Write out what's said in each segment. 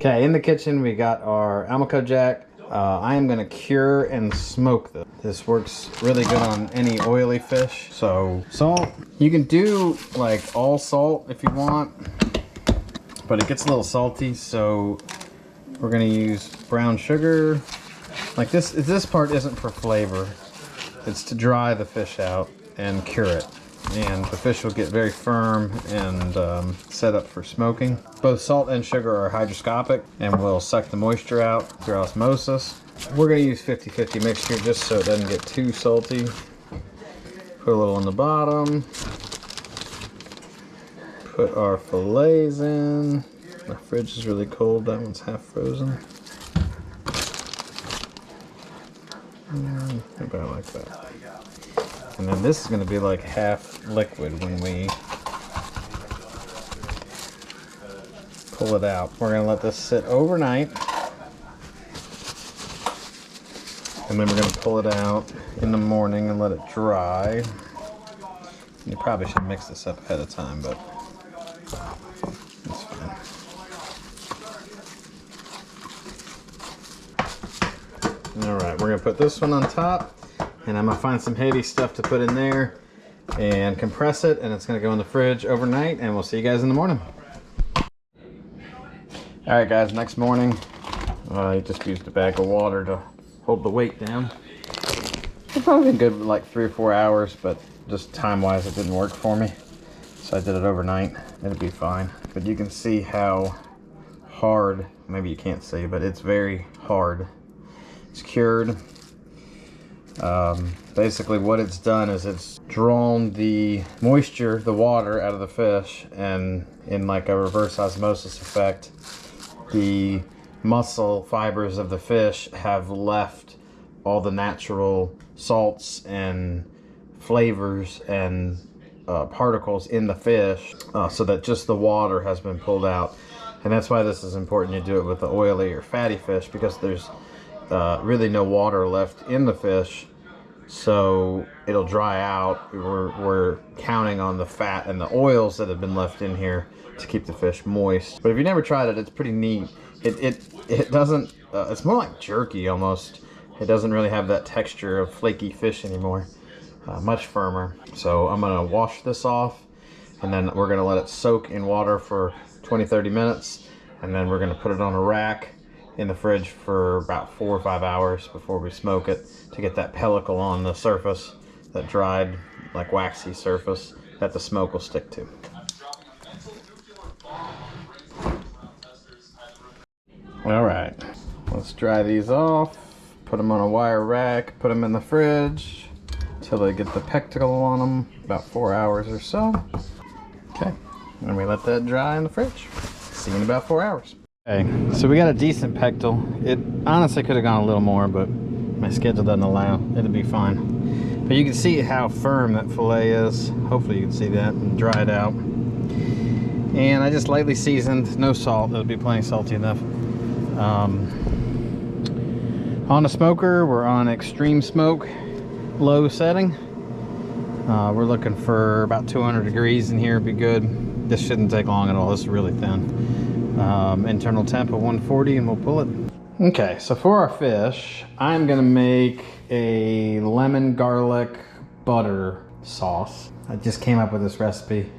Okay, in the kitchen we got our Almaco jack. I am gonna cure and smoke this. This works really good on any oily fish. So salt, you can do like all salt if you want, but it gets a little salty, so we're gonna use brown sugar. Like this part isn't for flavor. It's to dry the fish out and cure it. And the fish will get very firm and set up for smoking. Both salt and sugar are hygroscopic and will suck the moisture out through osmosis. We're going to use 50-50 mixture just so it doesn't get too salty. Put a little on the bottom. Put our fillets in. My fridge is really cold, that one's half frozen. About like that. And then this is going to be like half liquid when we pull it out. We're going to let this sit overnight. And then we're going to pull it out in the morning and let it dry. You probably should mix this up ahead of time, but that's fine. Alright, we're going to put this one on top. And I'm going to find some heavy stuff to put in there and compress it, and it's going to go in the fridge overnight, and we'll see you guys in the morning. Alright guys, next morning, I just used a bag of water to hold the weight down. It's probably been good for like 3 or 4 hours, but just time-wise it didn't work for me. So I did it overnight. It'll be fine. But you can see how hard, maybe you can't see, but it's very hard. It's cured. Basically what it's done is it's drawn the moisture, the water out of the fish, and in like a reverse osmosis effect, the muscle fibers of the fish have left all the natural salts and flavors and particles in the fish, so that just the water has been pulled out. And that's why this is important. You do it with the oily or fatty fish, because there's really no water left in the fish, so it'll dry out. We're counting on the fat and the oils that have been left in here to keep the fish moist. But if you never tried it, it's pretty neat. It doesn't, it's more like jerky almost. It doesn't really have that texture of flaky fish anymore. Much firmer. So I'm gonna wash this off, and then we're gonna let it soak in water for 20-30 minutes, and then we're gonna put it on a rack in the fridge for about 4 or 5 hours before we smoke it, to get that pellicle on the surface, that dried, like waxy surface that the smoke will stick to. All right, let's dry these off, put them on a wire rack, put them in the fridge until they get the pecticle on them, about 4 hours or so. Okay, and we let that dry in the fridge. See you in about 4 hours. Okay, so we got a decent pectoral. It honestly could have gone a little more, but my schedule doesn't allow. It'll be fine. But you can see how firm that fillet is. Hopefully you can see that, and dry it out. And I just lightly seasoned, no salt. It'll be plenty salty enough. On the smoker, we're on extreme smoke, low setting. We're looking for about 200 degrees in here, would be good. This shouldn't take long at all. This is really thin. Internal temp of 140, and we'll pull it. Okay, so for our fish, I'm gonna make a lemon garlic butter sauce. I just came up with this recipe.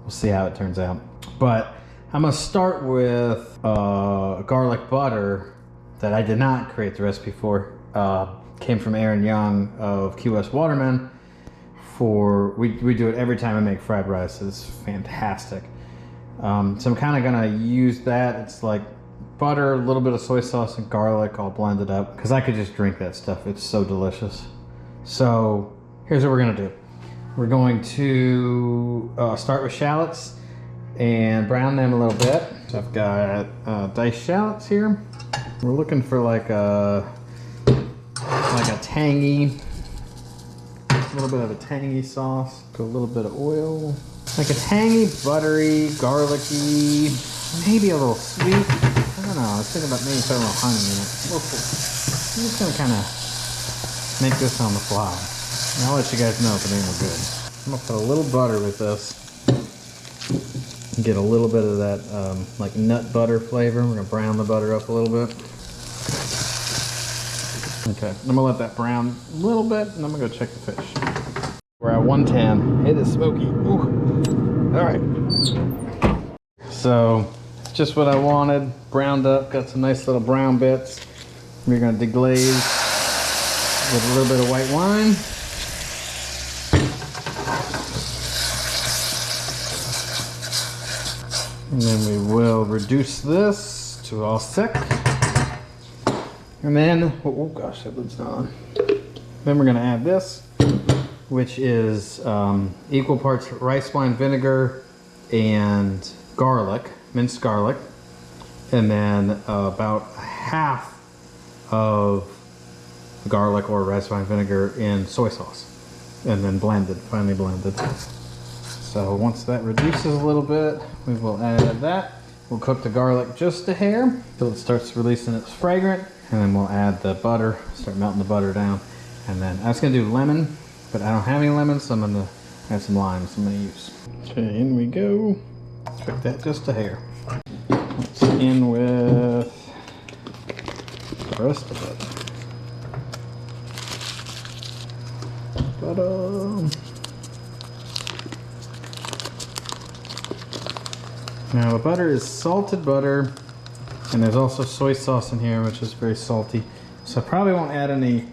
We'll see how it turns out. But I'm gonna start with garlic butter that I did not create the recipe for. Came from Aaron Young of Key West Waterman. We do it every time I make fried rice. It's fantastic. So I'm kind of gonna use that. It's like butter, a little bit of soy sauce, and garlic all blended up, because I could just drink that stuff. It's so delicious. So here's what we're gonna do. We're going to start with shallots and brown them a little bit. So I've got diced shallots here. We're looking for like a tangy, a little bit of a tangy sauce. Put a little bit of oil. Like a tangy, buttery, garlicky, maybe a little sweet. I don't know, I was thinking about maybe putting a little honey in it. We'll see. I'm just gonna kind of make this on the fly. And I'll let you guys know if it ain't no good. I'm gonna put a little butter with this. Get a little bit of that like nut butter flavor. We're gonna brown the butter up a little bit. Okay, I'm gonna let that brown a little bit, and I'm gonna go check the fish. We're at 110. It is smoky. Ooh. All right. So, just what I wanted. Browned up. Got some nice little brown bits. We're gonna deglaze with a little bit of white wine. And then we will reduce this to all thick. And then, oh gosh, that lid's not on. Then we're gonna add this, which is equal parts rice wine vinegar and garlic, minced garlic. And then about half of garlic or rice wine vinegar in soy sauce. And then blended, finely blended. So once that reduces a little bit, we will add that. We'll cook the garlic just a hair till it starts releasing its fragrance. And then we'll add the butter, start melting the butter down. And then I was gonna do lemon, but I don't have any lemon, so I'm gonna add some limes I'm gonna use. Okay, in we go. Let's cook that just a hair. Let's in with the rest of it. Butter. Now the butter is salted butter, and there's also soy sauce in here, which is very salty. So I probably won't add any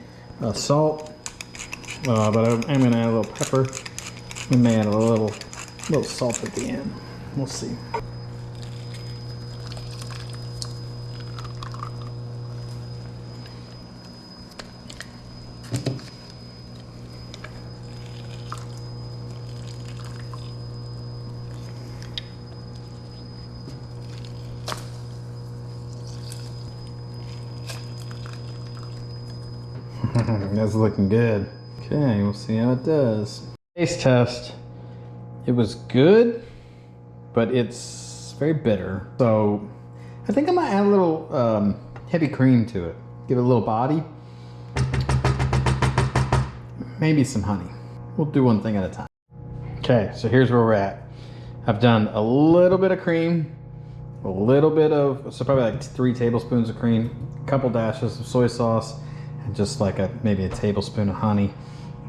salt, but I'm gonna add a little pepper. We may add a little salt at the end. We'll see. That's looking good. Okay, we'll see how it does. Taste test. It was good, but it's very bitter. So I think I might add a little heavy cream to it. Give it a little body. Maybe some honey. We'll do one thing at a time. Okay, so here's where we're at. I've done a little bit of cream, a little bit of, so probably like 3 tablespoons of cream, a couple dashes of soy sauce, and just like maybe a tablespoon of honey.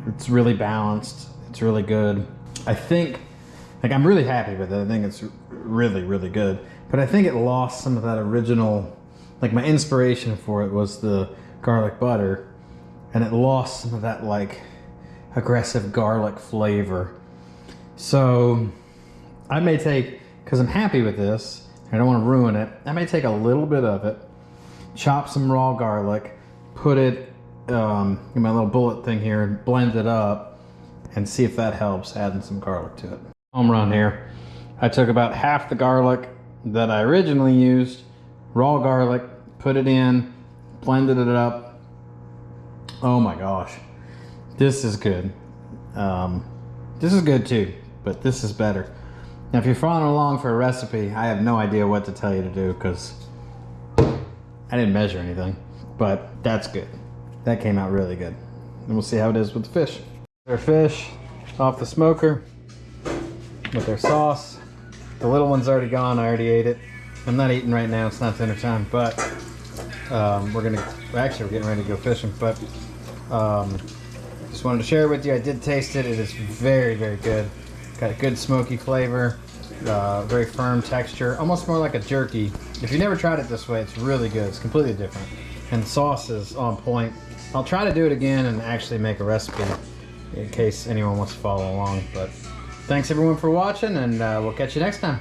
It's really balanced. It's really good. I think, like, I'm really happy with it. I think it's really, really good. But I think it lost some of that original, like my inspiration for it was the garlic butter, and it lost some of that like aggressive garlic flavor. So I may take, because I'm happy with this, I don't want to ruin it, I may take a little bit of it, chop some raw garlic, put it in my little bullet thing here and blend it up and see if that helps adding some garlic to it. Home run here. I took about half the garlic that I originally used, raw garlic, put it in, blended it up. Oh my gosh, this is good. This is good too, but this is better. Now if you're following along for a recipe, I have no idea what to tell you to do because I didn't measure anything, but that's good. That came out really good. And we'll see how it is with the fish. Their fish off the smoker with their sauce. The little one's already gone, I already ate it. I'm not eating right now, it's not dinner time, but we're getting ready to go fishing, but just wanted to share it with you. I did taste it. It is very, very good. Got a good smoky flavor, very firm texture, almost more like a jerky. If you never tried it this way, it's really good. It's completely different. And the sauce is on point. I'll try to do it again and actually make a recipe in case anyone wants to follow along. But thanks everyone for watching, and we'll catch you next time.